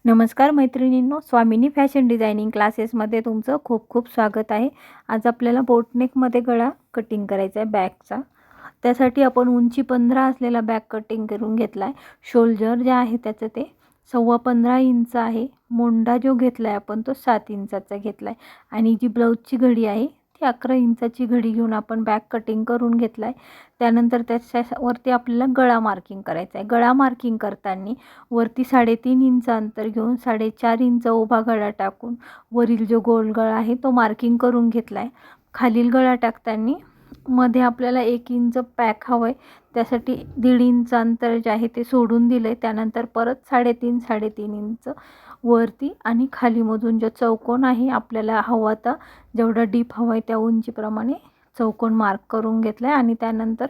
नमस्कार मैत्रिणींनो, स्वामिनी fashion designing क्लासेसमध्ये तुमचं खूप खूप स्वागत आहे। आज आपल्याला बोटनेकमध्ये गळा कटिंग करायचा आहे बॅगचा। त्यासाठी आपण उंची 15 असलेला बॅग कटिंग करून घेतला आहे। शोल्डर जे आहे त्याचं ते 15.25 इंच आहे। मोंडा जो घेतला आहे आपण तो 7 इंचाचा घेतला आहे आणि जी ब्लाऊजची घडी आहे ती 11 इंचाची घडी घेऊन आपण बॅग कटिंग करून घेतला आहे। त्यानंतर त्याच्यावरती आपल्याला गळा मार्किंग करायचा आहे। गळा मार्किंग करताना वरती 3.5 इंच अंतर घेऊन 4.5 इंच उभा गळा टाकून वरील जो गोल गळा आहे तो मार्किंग करून घेतला आहे। खालील गळा टाकताना मध्ये आपल्याला 1 इंच पॅक हवं आहे, त्यासाठी 1.5 इंच अंतर जे आहे ते सोडून दिलं आहे। त्यानंतर परत 3.5 इंच वरती आणि खालीमधून जो चौकोन आहे आपल्याला हवा तर जेवढा डीप हवा आहे त्या उंचीप्रमाणे चौकोन मार्क करून घेतला आहे आणि त्यानंतर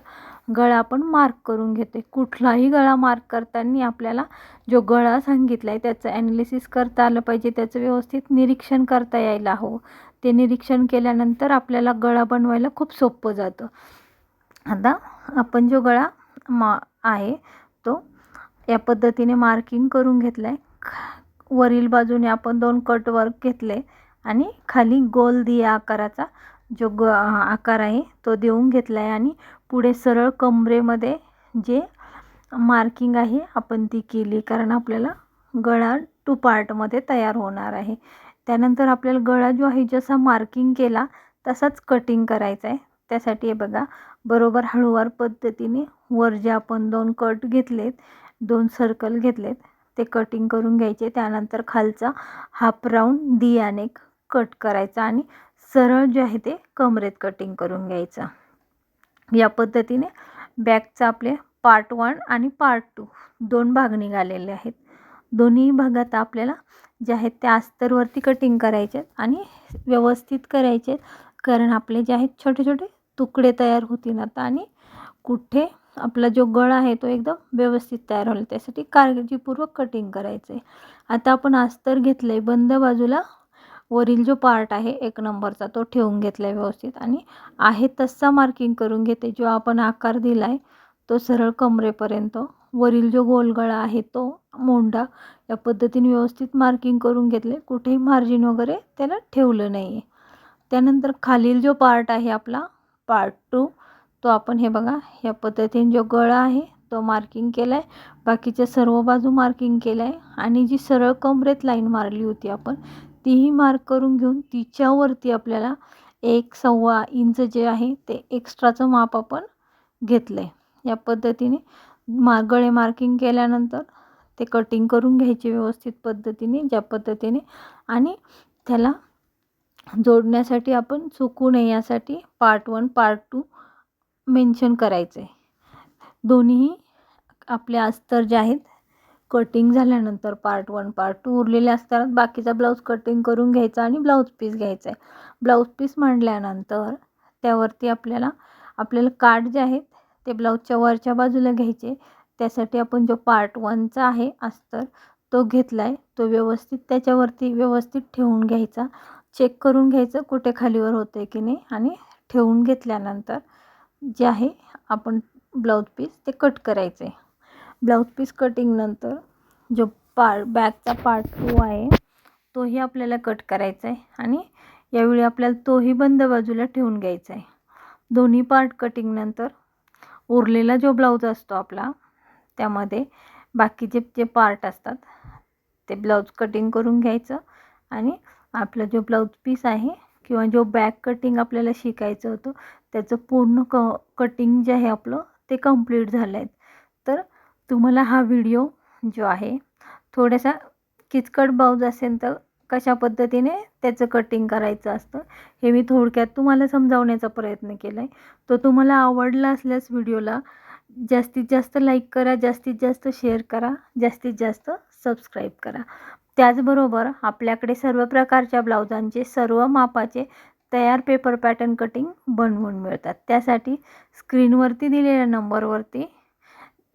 गळा आपण मार्क करून घेते। कुठलाही गळा मार्क करताना आपल्याला जो गळा सांगितला आहे त्याचं ॲनालिसिस करता आलं पाहिजे, त्याचं व्यवस्थित निरीक्षण करता यायला हवं। ते निरीक्षण केल्यानंतर आपल्याला गळा बनवायला खूप सोपं जातं। आता आपण जो गळा आहे तो या पद्धतीने मार्किंग करून घेतला आहे। वरील बाजूने आपण 2 कट वर्क घेतले आणि खाली गोल दिया आकाराचा जो आकार आहे तो देऊन घेतला आहे आणि पुढे सरळ कमरेमध्ये जे मार्किंग आहे आपण ती केली, कारण आपल्याला गळा 2 पार्टमध्ये तयार होणार आहे। त्यानंतर आपल्याला गळा जो आहे जसा मार्किंग केला तसाच कटिंग करायचा आहे। त्यासाठी हे बघा, बरोबर हळूवार पद्धतीने वर जे आपण 2 कट घेतलेत, 2 सर्कल घेतलेत ते कटिंग करून घ्यायचे। त्यानंतर खालचा हाफ राऊंड दियाने कट करायचा आणि सरळ जे आहे ते कमरेत कटिंग करून घ्यायचं। या पद्धतीने बॅगचा आपले पार्ट 1 आणि पार्ट 2 2 भाग निघालेले आहेत। दोन्ही भागात आपल्याला जे आहेत त्या अस्तरवरती कटिंग करायचे आणि व्यवस्थित करायचे, कारण आपले जे आहेत छोटे छोटे तुकडे तयार होतील आता आणि कुठे आपला जो गळा आहे तो एकदम व्यवस्थित तयार होईल, त्यासाठी काळजीपूर्वक कटिंग करायचं आहे। आता आपण अस्तर घेतलं आहे, बंद बाजूला वरील जो पार्ट आहे 1 नंबरचा तो ठेवून घेतला आहे व्यवस्थित आणि आहे तसा मार्किंग करून घेते। जो आपण आकार दिला आहे तो सरळ कमरेपर्यंत, वरील जो गोल गळा आहे तो मोंडा या पद्धतीने व्यवस्थित मार्किंग करून घेतले, कुठेही मार्जिन वगैरे त्याला ठेवलं नाही आहे। त्यानंतर खालील जो पार्ट आहे आपला पार्ट 2 तो आपण हे बघा या पद्धतीने जो गळा आहे तो मार्किंग केला आहे, बाकीच्या सर्व बाजू मार्किंग केलं आहे आणि जी सरळ कमरेत लाईन मारली होती आपण तीही मार्क करून घेऊन तिच्यावरती आपल्याला 1.25 इंच जे आहे ते एक्स्ट्राचं माप आपण घेतलं आहे। या पद्धतीने गळे मार्किंग केल्यानंतर ते कटिंग करून घ्यायचे व्यवस्थित पद्धतीने, ज्या पद्धतीने, आणि त्याला जोडण्यासाठी आपण चुकू नये यासाठी पार्ट 1 पार्ट 2 मेन्शन करायचं आहे। दोन्ही आपले अस्तर जे आहेत कटिंग झाल्यानंतर पार्ट 1 पार्ट 2 उरलेले असतात, बाकीचा ब्लाऊज कटिंग करून घ्यायचा आणि ब्लाऊज पीस घ्यायचा आहे। ब्लाऊज पीस मांडल्यानंतर त्यावरती आपल्याला काठ जे आहेत ते ब्लाऊजच्या वरच्या बाजूला घ्यायचे। त्यासाठी आपण जो पार्ट 1चा आहे अस्तर तो घेतला आहे, तो व्यवस्थित त्याच्यावरती व्यवस्थित ठेवून घ्यायचा, चेक करून घ्यायचं कुठे खालीवर होते की नाही आणि ठेवून घेतल्यानंतर जे आहे आपण ब्लाऊज पीस ते कट करायचे। ब्लाऊज पीस कटिंग नंतर जो बॅगचा पार्ट 2 आहे तोही आपल्याला कट करायचा आहे आणि यावेळी आपल्याला तोही बंद बाजूला ठेवून घ्यायचा आहे। दोन्ही पार्ट कटिंग नंतर उरलेला जो ब्लाऊज असतो आपला त्यामध्ये बाकीचे जे पार्ट असतात ते ब्लाऊज कटिंग करून घ्यायचं आणि आपला जो ब्लाऊज पीस आहे किंवा जो बॅग कटिंग आपल्याला शिकायचं होतं त्याचं पूर्ण कटिंग जे आहे आपलं ते कंप्लीट झालं आहे। तर तुम्हाला हा व्हिडिओ जो आहे थोडासा किचकट ब्लाऊज असेल तर कशा पद्धतीने त्याचं कटिंग करायचं असतं हे मी थोडक्यात तुम्हाला समजावण्याचा प्रयत्न केला आहे। तो तुम्हाला आवडला असल्यास व्हिडिओला जास्तीत जास्त लाईक करा, जास्तीत जास्त शेअर करा, जास्तीत जास्त सबस्क्राईब करा। त्याचबरोबर आपल्याकडे सर्व प्रकारच्या ब्लाउजांचे सर्व मापाचे तयार पेपर पॅटर्न कटिंग बनवून मिळतात। त्यासाठी स्क्रीनवरती दिलेल्या नंबरवरती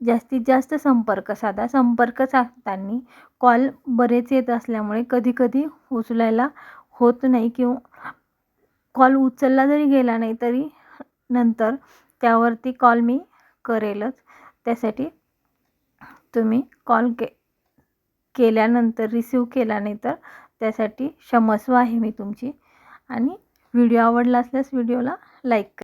जास्तीत जास्त संपर्क साधा। संपर्क साधताना कॉल बरेच येत असल्यामुळे कधी कधी उचलायला होत नाही किंवा कॉल उचलला जरी गेला नाही तरी नंतर त्यावरती कॉल मी करेलच, त्यासाठी तुम्ही कॉल केल्यानंतर रिसीव केला नाही तर त्यासाठी क्षमस्व आहे मी तुमची. आणि व्हिडिओ आवडला असल्यास व्हिडिओला लाईक करा.